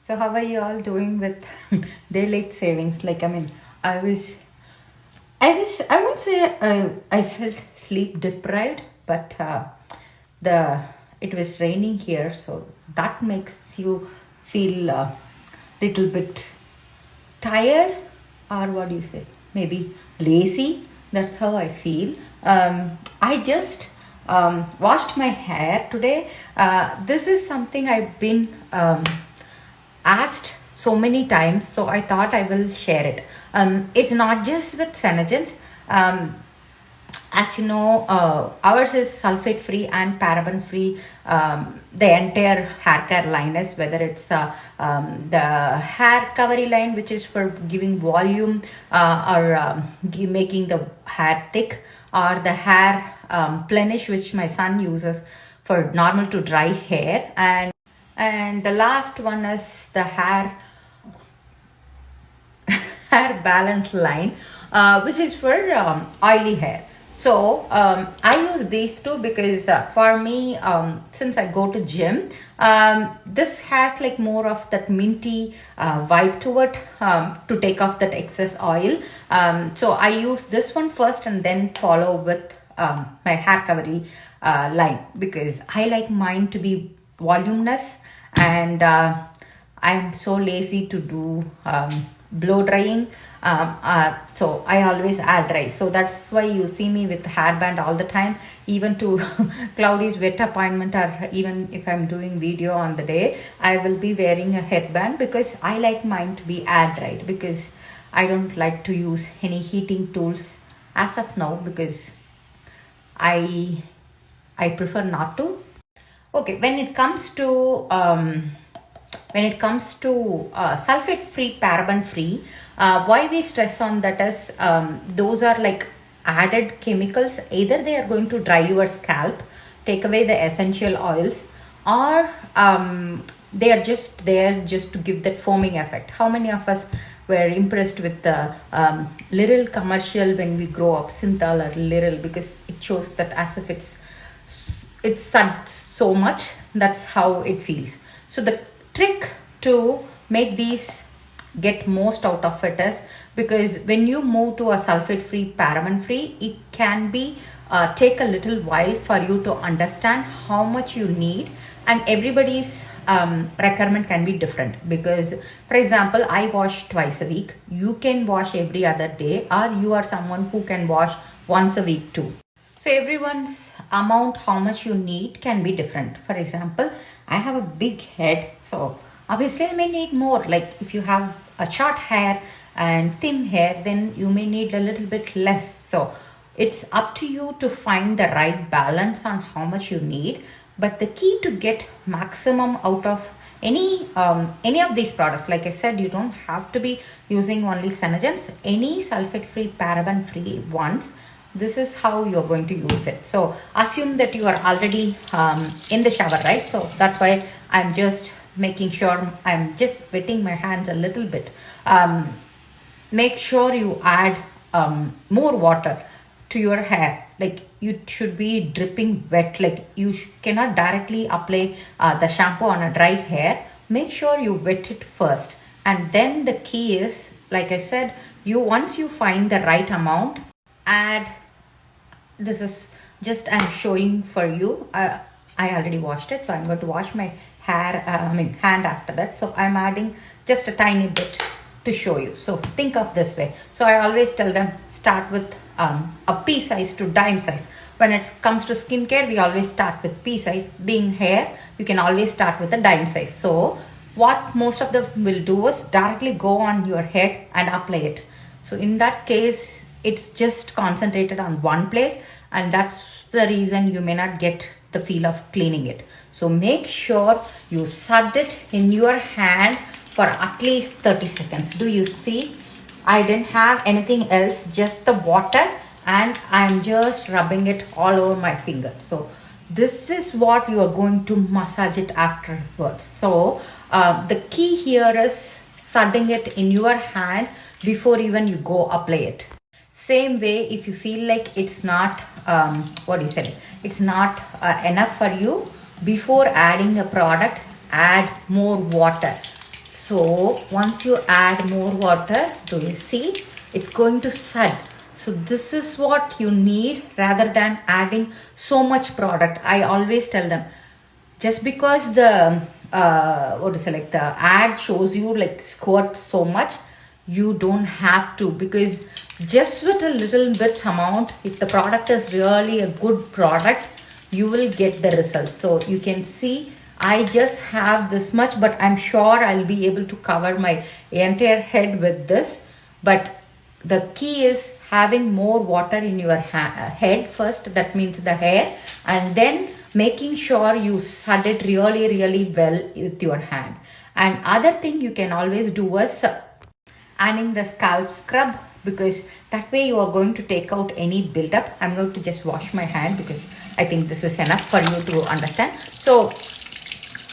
So how are you all doing with daylight savings? I was, I won't say I felt sleep deprived, but the it was raining here, so that makes you feel little bit tired, or what do you say? Maybe lazy. That's how I feel. I just washed my hair today. This is something I've been asked so many times, so I thought I will share it. It's not just with Senegence. As you know, ours is sulphate free and paraben free. The entire hair care line is, whether it's the hair recovery line, which is for giving volume or making the hair thick, or the hair plenish, which my son uses for normal to dry hair, and the last one is the hair balance line, which is for oily hair. So I use these two because for me, since I go to gym, this has like more of that minty vibe to it, to take off that excess oil. So I use this one first and then follow with my hair recovery line, because I like mine to be voluminous, and I'm so lazy to do blow drying. So I always air dry. So that's why you see me with hairband all the time, even to Cloudy's vet appointment, or even if I'm doing video on the day, I will be wearing a headband, because I like mine to be air dried, because I don't like to use any heating tools as of now, because I prefer not to. Okay, when it comes to sulfate free, paraben free, why we stress on that is, those are like added chemicals. Either they are going to dry your scalp, take away the essential oils, or they are just there just to give that foaming effect. How many of us were impressed with the little commercial when we grow up, Synthol or Little, because it shows that as if it's so much, that's how it feels. So the trick to make these get most out of it is, because when you move to a sulfate free, paraben free, it can be take a little while for you to understand how much you need, and everybody's requirement can be different. Because for example, I wash twice a week, you can wash every other day, or you are someone who can wash once a week too. So everyone's amount, how much you need, can be different. For example, I have a big head, so obviously I may need more. Like if you have a short hair and thin hair, then you may need a little bit less. So it's up to you to find the right balance on how much you need. But the key to get maximum out of any of these products, like I said, you don't have to be using only Senegence. Any sulfate free, paraben free ones, this is how you're going to use it. So assume that you are already in the shower, right? So that's why I'm just making sure I'm just wetting my hands a little bit. Make sure you add more water to your hair. Like you should be dripping wet. Like you cannot directly apply the shampoo on a dry hair. Make sure you wet it first, and then the key is, like I said, once you find the right amount, add. This is just I'm showing for you. I already washed it, so I'm going to wash my hair, hand after that. So I'm adding just a tiny bit to show you. So think of this way. So I always tell them, start with a pea size to dime size. When it comes to skincare, we always start with pea size. Being hair, you can always start with a dime size. So what most of them will do is directly go on your head and apply it. So in that case, it's just concentrated on one place, and that's the reason you may not get the feel of cleaning it. So make sure you sud it in your hand for at least 30 seconds. Do you see? I didn't have anything else, just the water, and I'm just rubbing it all over my finger. So this is what you are going to massage it afterwards. So the key here is sudding it in your hand before even you go apply it. Same way, if you feel like it's not it's not enough for you, before adding a product, add more water. So once you add more water, do you see it's going to sud. So this is what you need rather than adding so much product. I always tell them, just because the what is it, like the ad shows you like squirt so much, you don't have to, because just with a little bit amount, if the product is really a good product, you will get the results. So you can see I just have this much, but I'm sure I'll be able to cover my entire head with this. But the key is having more water in your head first, that means the hair, and then making sure you sud it really well with your hand. And other thing you can always do is adding the scalp scrub, because that way you are going to take out any buildup. I'm going to just wash my hand because I think this is enough for you to understand. So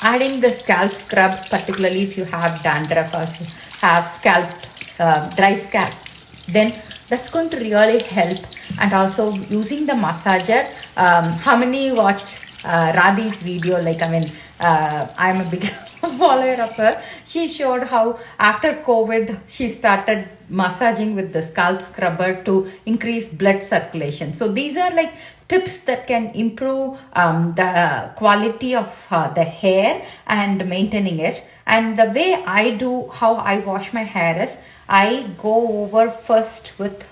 adding the scalp scrub, particularly if you have dandruff or have scalp dry scalp, then that's going to really help. And also using the massager. How many watched Radhi's video? Like, I mean, I'm a big follower of her. She showed how after COVID she started massaging with the scalp scrubber to increase blood circulation. So these are like tips that can improve the quality of the hair and maintaining it. And the way I do, how I wash my hair is, I go over first with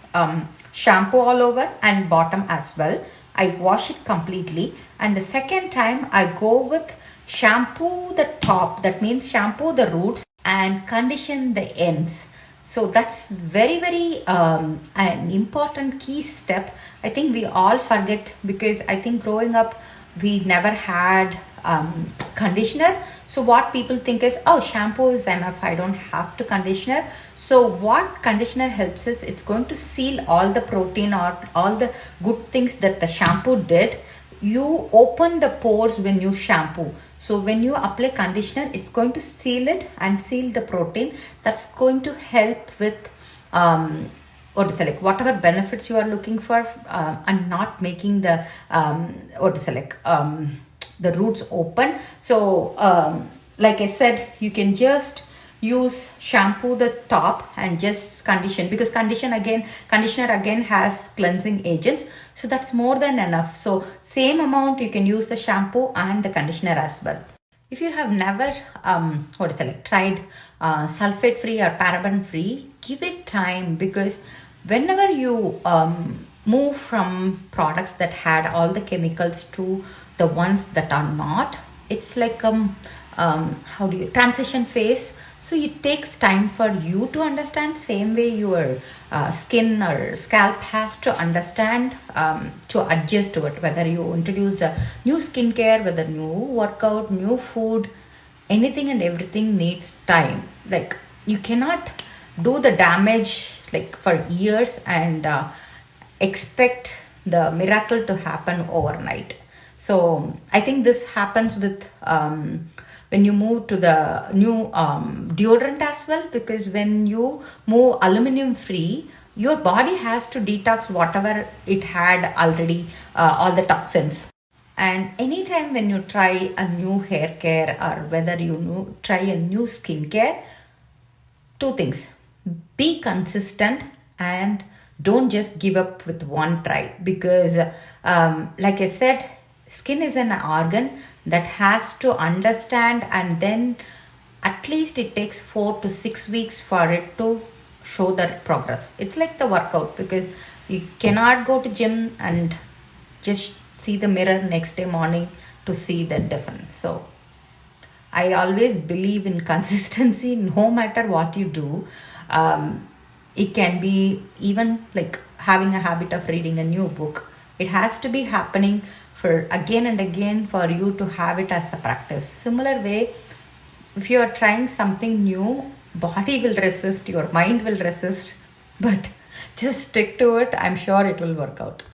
shampoo all over and bottom as well. I wash it completely, and the second time I go with shampoo the top, that means shampoo the roots and condition the ends. So that's very an important key step. I think we all forget, because I think growing up we never had conditioner. So what people think is, oh, shampoo is enough, I don't have to conditioner. So what conditioner helps is, it's going to seal all the protein or all the good things that the shampoo did. You open the pores when you shampoo. So when you apply conditioner, it's going to seal it and seal the protein. That's going to help with what is it, like whatever benefits you are looking for, and not making the what is it, like the roots open. So like I said, you can just use shampoo the top and just condition, because conditioner again has cleansing agents. So that's more than enough. So same amount you can use the shampoo and the conditioner as well. If you have never what is it, like tried sulphate free or paraben free, give it time, because whenever you move from products that had all the chemicals to the ones that are not, it's like how do you transition phase. So it takes time for you to understand, same way your skin or scalp has to understand to adjust to it. Whether you introduce a new skincare, whether new workout, new food, anything and everything needs time. Like, you cannot do the damage like for years and expect the miracle to happen overnight. So I think this happens with when you move to the new deodorant as well, because when you move aluminum free, your body has to detox whatever it had already, all the toxins. And anytime when you try a new hair care, or whether you try a new skincare, two things: be consistent and don't just give up with one try, because like I said, skin is an organ that has to understand, and then at least it takes 4 to 6 weeks for it to show that progress. It's like the workout, because you cannot go to gym and just see the mirror next day morning to see the difference. So I always believe in consistency no matter what you do. It can be even like having a habit of reading a new book. It has to be happening for again and again for you to have it as a practice. Similar way, if you are trying something new, body will resist, your mind will resist, but just stick to it. I'm sure it will work out.